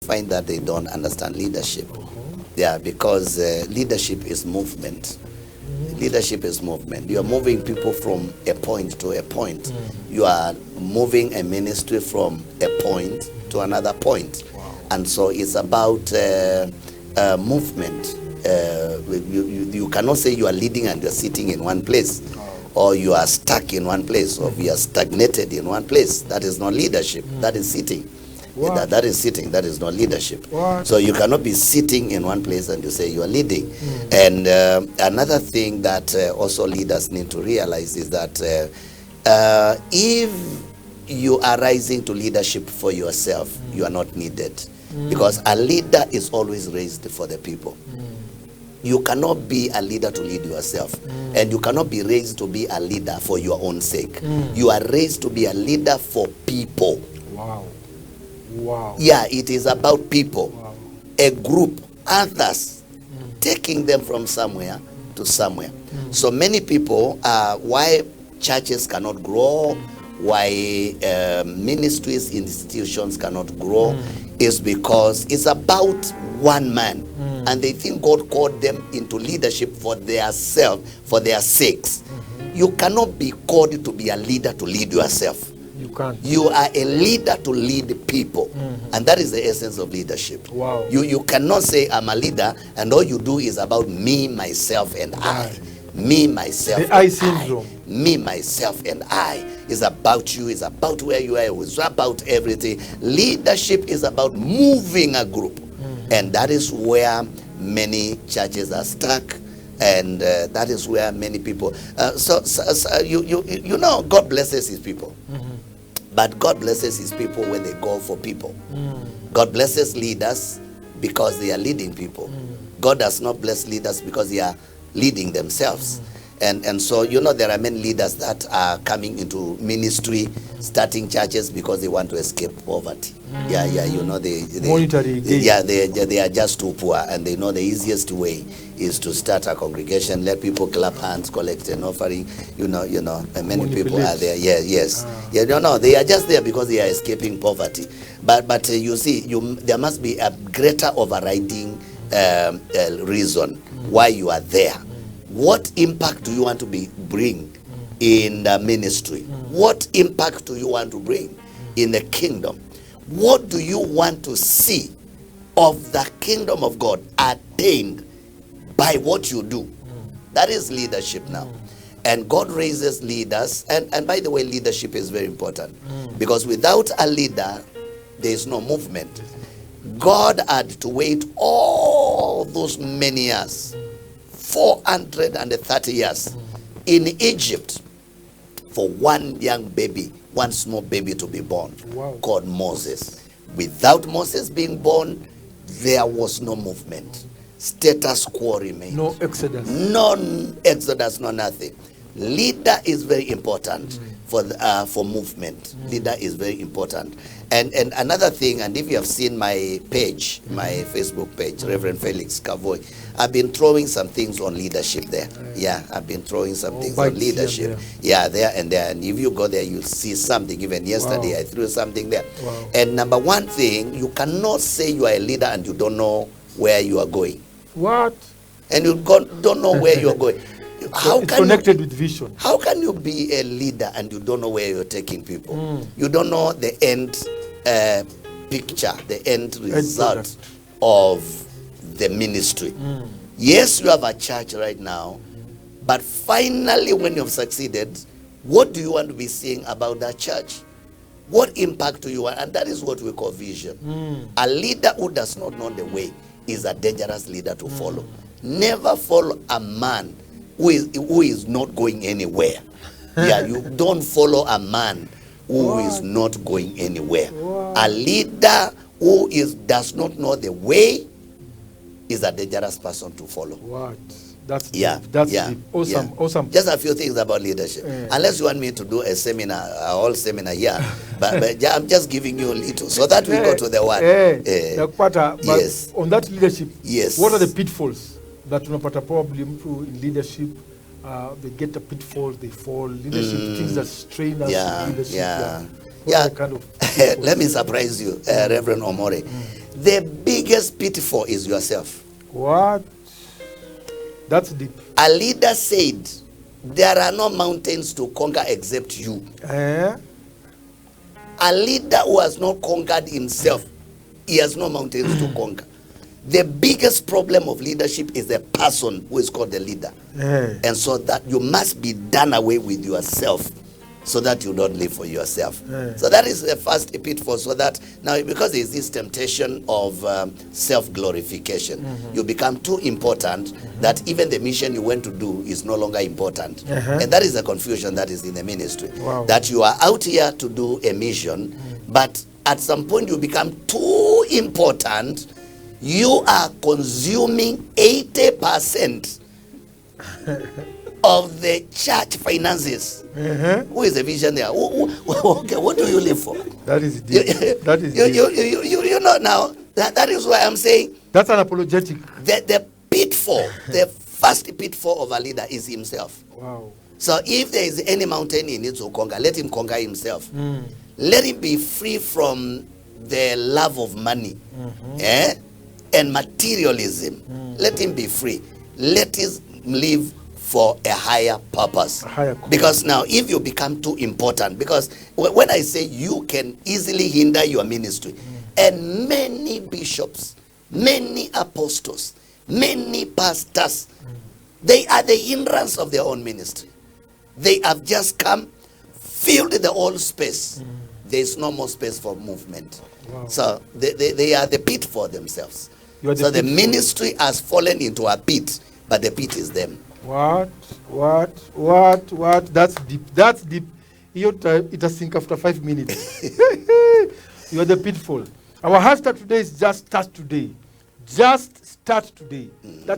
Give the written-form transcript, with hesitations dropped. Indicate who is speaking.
Speaker 1: find that they don't understand leadership. Yeah, because leadership is movement. Leadership is movement. You are moving people from a point to a point. You are moving a ministry from a point to another point. And so it's about movement. You cannot say you are leading and you're sitting in one place, or you are stuck in one place, or you are stagnated in one place. That is not leadership. That is sitting. That is sitting. That is not leadership. So you cannot be sitting in one place and you say you are leading. And another thing that also leaders need to realize is that if you are rising to leadership for yourself, you are not needed. Because a leader is always raised for the people. You cannot be a leader to lead yourself. And you cannot be raised to be a leader for your own sake. You are raised to be a leader for people.
Speaker 2: Wow.
Speaker 1: Yeah, it is about people. A group, others, taking them from somewhere to somewhere. So many people, why churches cannot grow, why ministries, institutions cannot grow, is because it's about one man. And they think God called them into leadership for their self, for their sakes. You cannot be called to be a leader to lead yourself.
Speaker 2: You can't.
Speaker 1: You are a leader to lead people. And that is the essence of leadership. You cannot say I'm a leader and all you do is about me, myself, and I. Me, myself,
Speaker 2: the I syndrome.
Speaker 1: Me, myself, and I. Is about you, is about where you are, it's about everything. Leadership is about moving a group. And that is where many churches are stuck. And that is where many people... you know, God blesses his people. But God blesses his people when they go for people. God blesses leaders because they are leading people. God does not bless leaders because they are leading themselves. And so, you know, there are many leaders that are coming into ministry, starting churches because they want to escape poverty. You know, they are just too poor, and they know the easiest way is to start a congregation, let people clap hands, collect an offering. You know, and many people are there. They are just there because they are escaping poverty. But you see, there must be a greater overriding reason why you are there. What impact do you want to bring in the ministry? What impact do you want to bring in the kingdom? What do you want to see of the kingdom of God attained by what you do? That is leadership now. And God raises leaders. And by the way, leadership is very important. Because without a leader, there is no movement. God had to wait all those many years, 430 years in Egypt, for one young baby, one small baby to be born, called Moses. Without Moses being born, there was no movement. Status quo remained.
Speaker 2: No exodus.
Speaker 1: No exodus, no nothing. Leader is very important for movement. Leader is very important. And another thing, and if you have seen my page, my Facebook page, Reverend Felix Kavoi, I've been throwing some things on leadership there. Yeah, I've been throwing some things on leadership. There and there. And if you go there, you'll see something. Even yesterday, I threw something there. And number one thing, you cannot say you are a leader and you don't know where you are going.
Speaker 2: What?
Speaker 1: And you don't know where you are going.
Speaker 2: How it's connected with vision.
Speaker 1: How can you be a leader and you don't know where you're taking people? You don't know the end picture, the end result of the ministry. Yes, you have a church right now, but finally when you've succeeded, what do you want to be seeing about that church? What impact do you want? And that is what we call vision. A leader who does not know the way is a dangerous leader to follow. Never follow a man who is not going anywhere. You don't follow a man who is not going anywhere. A leader who does not know the way is a dangerous person to follow.
Speaker 2: That's deep. Awesome.
Speaker 1: Just a few things about leadership. Unless you want me to do a seminar, a whole seminar here, but I'm just giving you a little so that we go to the one.
Speaker 2: Yes. On that leadership, what are the pitfalls that unapata probably in leadership? They get the pitfalls, they fall. Leadership things that strain us. Leadership. Kind of
Speaker 1: let me surprise you, Reverend Omore. The biggest pitfall is yourself.
Speaker 2: What? That's deep.
Speaker 1: A leader said, there are no mountains to conquer except you. A leader who has not conquered himself, he has no mountains to conquer. The biggest problem of leadership is the person who is called the leader. And so that you must be done away with yourself so that you don't live for yourself. So that is the first pitfall. So that now, because there is this temptation of self-glorification, you become too important that even the mission you went to do is no longer important. And that is the confusion that is in the ministry. That you are out here to do a mission, but at some point you become too important. You are consuming 80% of the church finances. Who is the visionary? Okay, what do you live for?
Speaker 2: That is deep. That is deep.
Speaker 1: You know now, that is why I'm saying
Speaker 2: that's unapologetic.
Speaker 1: The pitfall, the first pitfall of a leader is himself.
Speaker 2: Wow.
Speaker 1: So if there is any mountain he needs to conquer, let him conquer himself. Let him be free from the love of money and materialism. Let him be free. Let him live for a higher purpose. Because now if you become too important, because when I say you can easily hinder your ministry, and many bishops, many apostles, many pastors, they are the hindrance of their own ministry. They have just come, filled the whole space. There is no more space for movement. So they are the pit for themselves. So the ministry has fallen into a pit, but the pit is them.
Speaker 2: What? That's deep. That's deep. It has sink after 5 minutes. You are the pitfall. Our hashtag today is just start today. Just start today. That